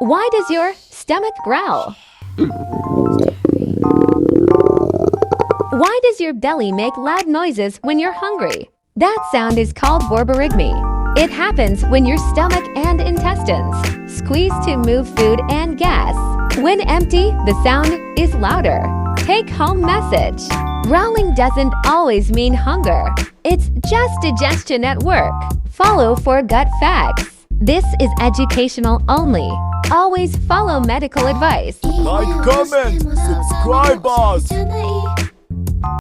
Why does your stomach growl? Why does your belly make loud noises when you're hungry? That sound is called borborygmi. It happens when your stomach and intestines squeeze to move food and gas. When empty, the sound is louder. Take-home message. Growling doesn't always mean hunger. It's just digestion at work. Follow for gut facts. This is educational only. Always follow medical advice. Like, comment, subscribe us.